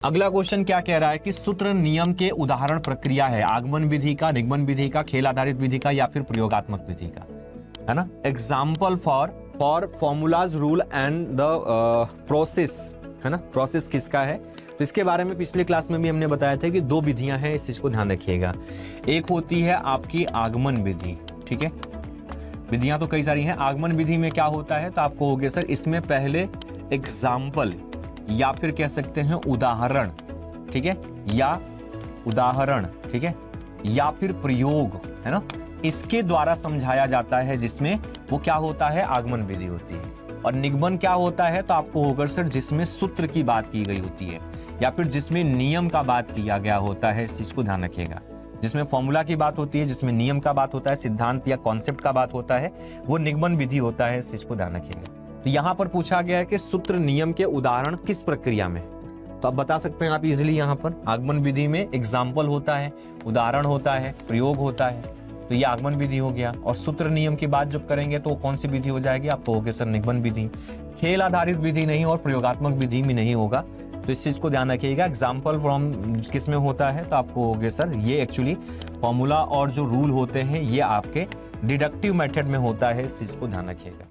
अगला क्वेश्चन क्या कह रहा है कि सूत्र नियम के उदाहरण प्रक्रिया है आगमन विधि का, निगमन विधि का, खेल आधारित विधि का या फिर प्रयोगात्मक विधि का, है ना। Example for formulas rule and the process, है ना। प्रोसेस किसका है तो इसके बारे में पिछले क्लास में भी हमने बताया था कि दो विधियां हैं, इस चीज को ध्यान रखिएगा। एक होती है आपकी आगमन विधि, ठीक है। विधियां तो कई सारी हैं। आगमन विधि में क्या होता है तो आपको हो गया सर इसमें पहले एग्जाम्पल या फिर कह सकते हैं उदाहरण, ठीक है, या उदाहरण, ठीक है, या फिर प्रयोग, है ना, इसके द्वारा समझाया जाता है, जिसमें वो क्या होता है आगमन विधि होती है। और निगमन क्या होता है तो आपको होगा सर जिसमें सूत्र की बात की गई होती है या फिर जिसमें नियम का बात किया गया होता है, इस चीज को ध्यान रखिएगा। जिसमें फॉर्मूला की बात होती है, जिसमें नियम का बात होता है, सिद्धांत या कॉन्सेप्ट का बात होता है, वो निगमन विधि होता है, इस चीज को ध्यान रखिएगा। तो यहां पर पूछा गया है कि सूत्र नियम के उदाहरण किस प्रक्रिया में, तो आप बता सकते हैं आप इजीली। यहां पर आगमन विधि में एग्जाम्पल होता है, उदाहरण होता है, प्रयोग होता है, तो ये आगमन विधि हो गया। और सूत्र नियम की बात जब करेंगे तो कौन सी विधि हो जाएगी, आपको होगी सर निगमन विधि। खेल आधारित विधि नहीं और प्रयोगात्मक विधि भी नहीं होगा, तो इस चीज को ध्यान रखिएगा। एग्जाम्पल फ्रॉम किस में होता है तो आपको होगे सर ये एक्चुअली फॉर्मूला और जो रूल होते हैं ये आपके डिडक्टिव मेथड में होता है, इस चीज को ध्यान रखिएगा।